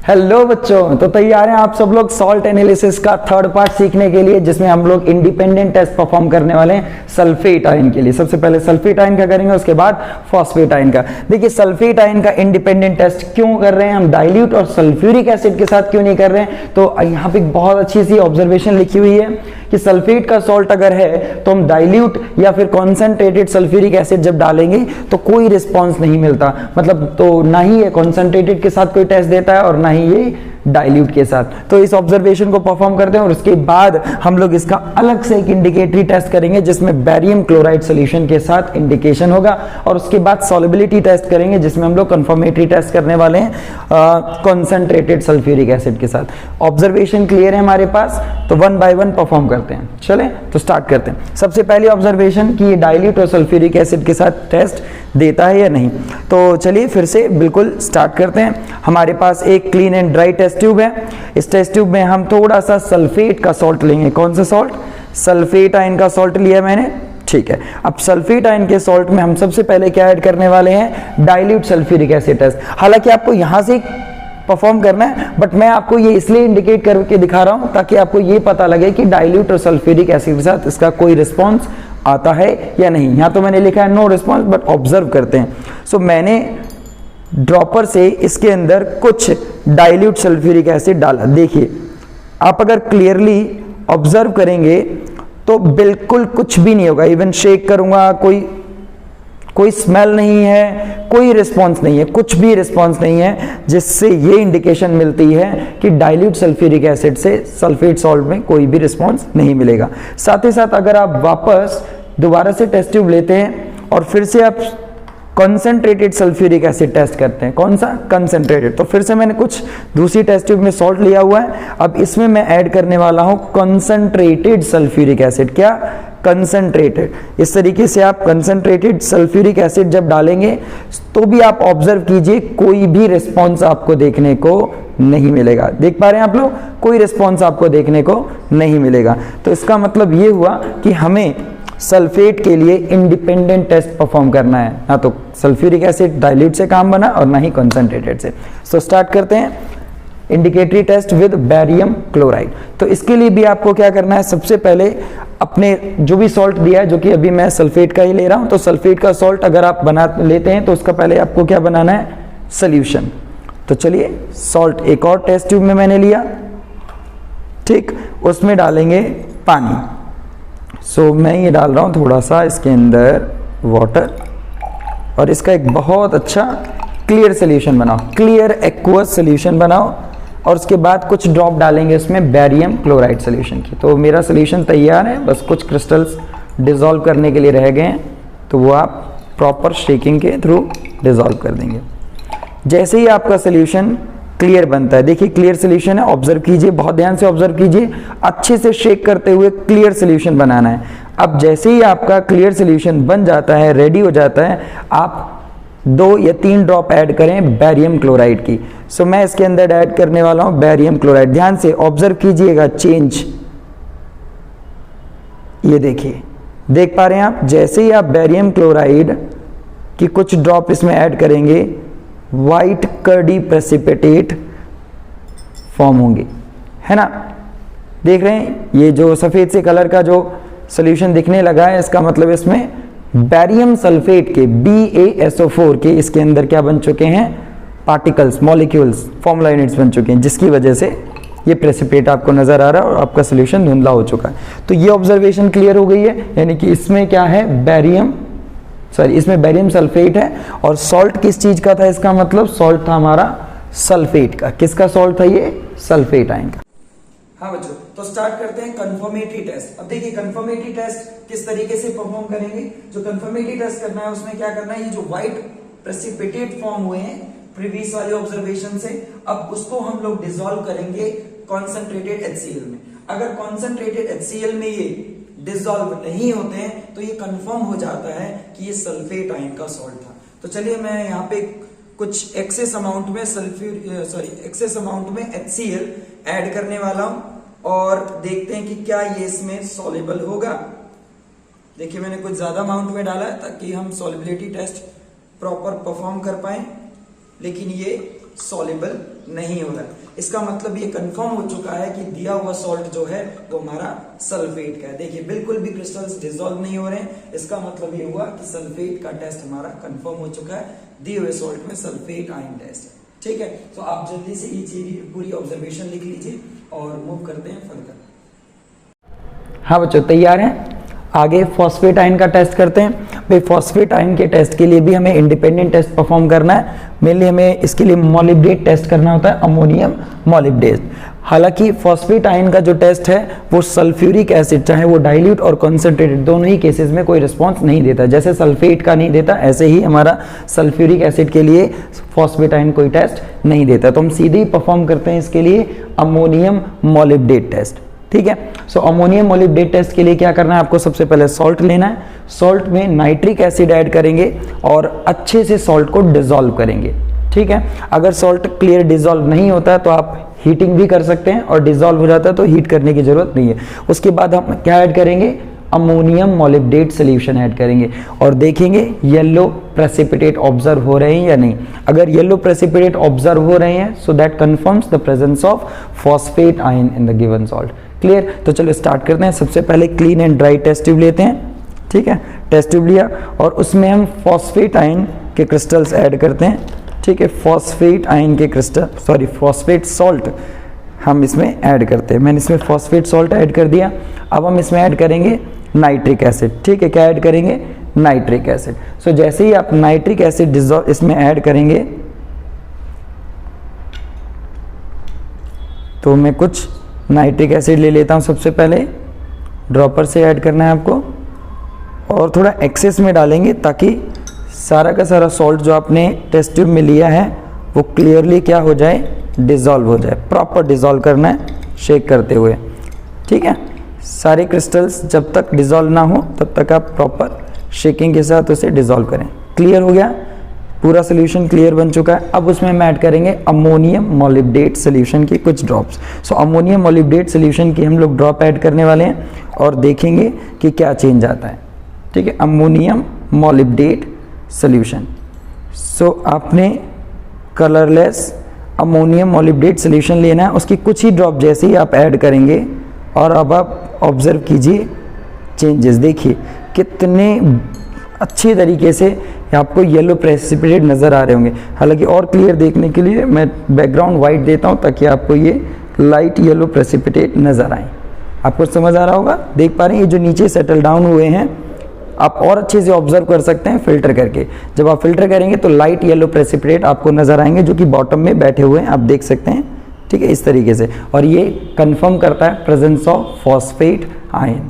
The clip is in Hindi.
हेलो बच्चों, तो तैयार हैं आप सब लोग सॉल्ट एनालिसिस का थर्ड पार्ट सीखने के लिए, जिसमें हम लोग इंडिपेंडेंट टेस्ट परफॉर्म करने वाले हैं सल्फेट आयन के लिए। सबसे पहले सल्फेट आयन का करेंगे, उसके बाद फॉस्फेट आयन का। देखिए सल्फेट आयन का इंडिपेंडेंट टेस्ट क्यों कर रहे हैं हम, डाइल्यूट और सल्फ्यूरिक एसिड के साथ क्यों नहीं कर रहे हैं। तो यहाँ पे बहुत अच्छी सी ऑब्जर्वेशन लिखी हुई है कि सल्फेट का सॉल्ट अगर है तो हम डाइल्यूट या फिर कॉन्सेंट्रेटेड सल्फ्यूरिक एसिड जब डालेंगे तो कोई रिस्पॉन्स नहीं मिलता, मतलब तो ना ही ये कॉन्सेंट्रेटेड के साथ कोई टेस्ट देता है और ना ही ये डाइल्यूट के साथ। तो इस ऑब्जर्वेशन को परफॉर्म करते हैं और उसके बाद हम लोग इसका अलग से एक इंडिकेटरी टेस्ट करेंगे जिसमें बैरियम क्लोराइड सॉल्यूशन के साथ इंडिकेशन होगा, और उसके बाद सॉल्युबिलिटी टेस्ट करेंगे जिसमें हम लोग कंफर्मेटरी टेस्ट करने वाले हैं कॉन्सेंट्रेटेड सल्फ्यूरिक एसिड के साथ। ऑब्जर्वेशन क्लियर है हमारे पास, तो वन बाय वन परफॉर्म करते हैं। चलें तो स्टार्ट करते हैं। सबसे पहली ऑब्जर्वेशन कि ये डाइल्यूट और सल्फ्यूरिक एसिड के साथ टेस्ट देता है या नहीं। तो चलिए फिर से बिल्कुल स्टार्ट करते हैं। हमारे पास एक clean and dry test tube है। इस टेस्ट ट्यूब में हम थोड़ा सा सल्फेट का सॉल्ट लेंगे। कौन सा सॉल्ट? सल्फेट आयन का सॉल्ट लिया मैंने, ठीक है। अब सल्फेट आयन के सॉल्ट में हम सबसे पहले क्या ऐड करने वाले हैं, डाइल्यूट सल्फ्यूरिक एसिड टेस्ट। हालांकि आपको यहां से परफॉर्म करना है, बट मैं आपको ये इसलिए इंडिकेट करके दिखा रहा हूं ताकि आपको ये पता लगे कि डाइल्यूट और सल्फ्यूरिक एसिड के साथ इसका कोई रिस्पॉन्स आता है या नहीं। यहां तो मैंने लिखा है नो रिस्पॉन्स, बट ऑब्जर्व करते हैं। सो मैंने ड्रॉपर से इसके अंदर कुछ डाइल्यूट सल्फ्यूरिक एसिड डाला। देखिए आप अगर क्लियरली ऑब्जर्व करेंगे तो बिल्कुल कुछ भी नहीं होगा। इवन शेक करूंगा, कोई स्मेल नहीं है, कोई रिस्पॉन्स नहीं है, कुछ भी रिस्पॉन्स नहीं है, जिससे ये इंडिकेशन मिलती है कि डाइल्यूट सल्फ्यूरिक एसिड से सल्फेट सॉल्ट में कोई भी रिस्पॉन्स नहीं मिलेगा। साथ ही साथ अगर आप वापस दोबारा से टेस्ट ट्यूब लेते हैं और फिर से आप कॉन्सेंट्रेटेड सल्फ्यूरिक एसिड टेस्ट करते हैं, कौन सा? कंसेंट्रेटेड। तो फिर से मैंने कुछ दूसरी टेस्ट ट्यूब में सॉल्ट लिया हुआ है। अब इसमें मैं ऐड करने वाला हूं कंसेंट्रेटेड सल्फ्यूरिक एसिड। क्या? कंसेंट्रेटेड। इस तरीके से आप कंसेंट्रेटेड सल्फ्यूरिक एसिड जब डालेंगे तो भी आप ऑब्जर्व कीजिए कोई भी रिस्पॉन्स आपको देखने को नहीं मिलेगा। देख पा रहे हैं आप लोग? कोई रिस्पॉन्स आपको देखने को नहीं मिलेगा। तो इसका मतलब ये हुआ कि हमें सल्फेट के लिए इंडिपेंडेंट टेस्ट परफॉर्म करना है, ना तो सल्फ्यूरिक एसिड डाइल्यूट से काम बना और ना ही कंसेंट्रेटेड से। सो स्टार्ट करते हैं indicatory test with barium chloride. तो इसके लिए भी आपको क्या करना है, सबसे पहले अपने जो भी सॉल्ट दिया है, जो कि अभी मैं सल्फेट का ही ले रहा हूं, तो सल्फेट का सॉल्ट अगर आप बना लेते हैं तो उसका पहले आपको क्या बनाना है, सोल्यूशन। तो चलिए सॉल्ट एक और टेस्ट ट्यूब में मैंने लिया, ठीक, उसमें डालेंगे पानी। सो मैं ये डाल रहा हूं थोड़ा सा इसके अंदर वाटर, और इसका एक बहुत अच्छा क्लियर सोल्यूशन बनाओ, क्लियर एक्वस सोल्यूशन बनाओ, और उसके बाद कुछ ड्रॉप डालेंगे इसमें बैरियम क्लोराइड सोल्यूशन की। तो मेरा सोल्यूशन तैयार है, बस कुछ क्रिस्टल्स डिसॉल्व करने के लिए रह गए हैं, तो वो आप प्रॉपर शेकिंग के थ्रू डिसॉल्व कर देंगे। जैसे ही आपका सोल्यूशन क्लियर बनता है, देखिए क्लियर सोल्यूशन है, ऑब्जर्व कीजिए, बहुत ध्यान से ऑब्जर्व कीजिए, अच्छे से शेक करते हुए क्लियर सोल्यूशन बनाना है। अब जैसे ही आपका क्लियर सोल्यूशन बन जाता है, रेडी हो जाता है, आप 2 या 3 ड्रॉप ऐड करें बैरियम क्लोराइड की। सो मैं इसके अंदर ऐड करने वाला हूं बैरियम क्लोराइड। ध्यान से ऑब्जर्व कीजिएगा चेंज, ये देखिए, देख पा रहे हैं आप? जैसे ही आप बैरियम क्लोराइड की कुछ ड्रॉप इसमें ऐड करेंगे, व्हाइट कर्डी प्रेसिपिटेट फॉर्म होंगे, है ना? देख रहे हैं ये जो सफेद से कलर का जो सॉल्यूशन दिखने लगा है, इसका मतलब इसमें बैरियम सल्फेट के BaSO4 के इसके अंदर क्या बन चुके हैं, पार्टिकल्स, मॉलिक्यूल्स, फॉर्मूला यूनिट्स बन चुके हैं, जिसकी वजह से ये प्रेसिपिटेट आपको नजर आ रहा है और आपका सॉल्यूशन धुंधला हो चुका है। तो ये ऑब्जर्वेशन क्लियर हो गई है, यानी कि इसमें क्या है, इसमें बैरियम सल्फेट है। और सॉल्ट किस चीज का था, इसका मतलब सॉल्ट था हमारा सल्फेट का। किसका सॉल्ट था ये? सल्फेट आयन का। हाँ बच्चों, तो स्टार्ट करते हैं कंफर्मेटरी टेस्ट। अब देखिए कंफर्मेटरी टेस्ट किस तरीके से परफॉर्म करेंगे। जो कंफर्मेटरी टेस्ट करना है उसमें क्या करना है, ये जो व्हाइट प्रेसिपिटेट फॉर्म हुए हैं प्रीवियस वाले ऑब्जर्वेशन से, अब उसको हम लोग डिसॉल्व करेंगे कॉन्सेंट्रेटेड HCl में। अगर कॉन्सेंट्रेटेड HCl में ये डिसॉल्व नहीं होते हैं तो ये कंफर्म हो जाता है कि ये सल्फेट आयन का सॉल्ट था। तो चलिए मैं यहाँ पे कुछ एक्सेस अमाउंट में HCl ऐड करने वाला हूं और देखते हैं कि क्या ये इसमें सॉल्युबल होगा। देखिए मैंने कुछ ज्यादा अमाउंट में डाला है ताकि हम सॉल्युबिलिटी टेस्ट प्रॉपर परफॉर्म कर पाए, लेकिन ये सॉल्युबल नहीं हो रहा है। इसका मतलब ये कंफर्म हो चुका है कि दिया हुआ सॉल्ट जो है वो हमारा सल्फेट का है। देखिए बिल्कुल भी क्रिस्टल्स डिसॉल्व नहीं हो रहे हैं, इसका मतलब ये हुआ कि सल्फेट का टेस्ट हमारा कंफर्म हो चुका है, दिए हुए सॉल्ट में सल्फेट आयन टेस्ट है। ठीक है, तो आप जल्दी से ये चीज पूरी ऑब्जर्वेशन लिख लीजिए और मूव करते हैं फर्दर। हाँ बच्चों तैयार हैं? आगे फॉस्फेट आयन का टेस्ट करते हैं। भाई फॉस्फेट आयन के टेस्ट के लिए भी हमें इंडिपेंडेंट टेस्ट परफॉर्म करना है। मेनली हमें इसके लिए मोलिब्डेट टेस्ट करना होता है, अमोनियम मोलिब्डेट। हालांकि फॉस्फेट आयन का जो टेस्ट है वो सल्फ्यूरिक एसिड, चाहे वो डाइल्यूट और कॉन्सेंट्रेटेड, दोनों ही केसेस में कोई रिस्पॉन्स नहीं देता। जैसे सल्फेट का नहीं देता, ऐसे ही हमारा सल्फ्यूरिक एसिड के लिए फॉस्फेट आयन कोई टेस्ट नहीं देता। तो हम सीधे ही परफॉर्म करते हैं इसके लिए अमोनियम मोलिब्डेट टेस्ट। ठीक है, सो अमोनियम मोलिब्डेट टेस्ट के लिए क्या करना है आपको? सबसे पहले सॉल्ट लेना है, सॉल्ट में नाइट्रिक एसिड ऐड करेंगे और अच्छे से सॉल्ट को डिसॉल्व करेंगे। ठीक है, अगर सॉल्ट क्लियर डिसॉल्व नहीं होता है तो आप हीटिंग भी कर सकते हैं, और डिसॉल्व हो जाता है तो हीट करने की जरूरत नहीं है। उसके बाद हम क्या ऐड करेंगे? अमोनियम मोलिब्डेट सोल्यूशन ऐड करेंगे और देखेंगे येलो प्रेसिपिटेट ऑब्जर्व हो रहे हैं या नहीं। अगर येलो प्रेसिपिटेट ऑब्जर्व हो रहे हैं so that confirms the presence of phosphate ion in the given salt. Clear? तो चलो स्टार्ट करते हैं। सबसे पहले clean and dry test tube लेते हैं। ठीक है, टेस्ट ट्यूब लिया और उसमें हम फॉस्फेट आयन के क्रिस्टल्स ऐड करते हैं। ठीक है, फॉस्फेट आयन के क्रिस्टल, सॉरी फॉस्फेट सॉल्ट हम इसमें ऐड करते हैं। मैंने इसमें फॉस्फेट सॉल्ट ऐड कर दिया। अब हम इसमें ऐड करेंगे नाइट्रिक एसिड। ठीक है, क्या ऐड करेंगे? Nitric acid. सो जैसे ही आप नाइट्रिक एसिड डिसॉल्व इसमें ऐड करेंगे तो मैं कुछ नाइट्रिक एसिड ले लेता हूं। सबसे पहले ड्रॉपर से ऐड करना है आपको और थोड़ा एक्सेस में डालेंगे ताकि सारा का सारा सॉल्ट जो आपने टेस्ट ट्यूब में लिया है वो क्लियरली क्या हो जाए? डिसॉल्व हो जाए। प्रॉपर डिसॉल्व करना है शेक करते हुए। ठीक है, सारे क्रिस्टल्स जब तक डिसॉल्व ना हो तब तक आप प्रॉपर शेकिंग के साथ उसे डिसॉल्व करें। क्लियर हो गया? पूरा सोल्यूशन क्लियर बन चुका है। अब उसमें हम ऐड करेंगे अमोनियम मोलिब्डेट सोल्यूशन की कुछ drops. So ammonium molybdate solution की हम लोग ड्रॉप ऐड करने वाले हैं और देखेंगे कि क्या चेंज आता है। ठीक है, अमोनियम मोलिब्डेट सोल्यूशन। सो आपने कलरलेस अमोनियम मोलिब्डेट सोल्यूशन लेना है, उसकी कुछ ही ड्रॉप जैसे ही आप ऐड करेंगे और अब आप ऑब्जर्व कीजिए चेंजेस। देखिए कितने अच्छे तरीके से आपको येलो प्रेसिपिटेट नज़र आ रहे होंगे। हालांकि और क्लियर देखने के लिए मैं बैकग्राउंड वाइट देता हूं ताकि आपको ये लाइट येलो प्रेसिपिटेट नज़र आए। आपको समझ आ रहा होगा? देख पा रहे हैं ये जो नीचे सेटल डाउन हुए हैं, आप और अच्छे से ऑब्जर्व कर सकते हैं फिल्टर करके। जब आप फिल्टर करेंगे तो लाइट येलो प्रेसिपिटेट आपको नज़र आएंगे जो कि बॉटम में बैठे हुए हैं, आप देख सकते हैं। ठीक है, इस तरीके से, और ये कंफर्म करता है प्रेजेंस ऑफ फॉस्फेट आयन।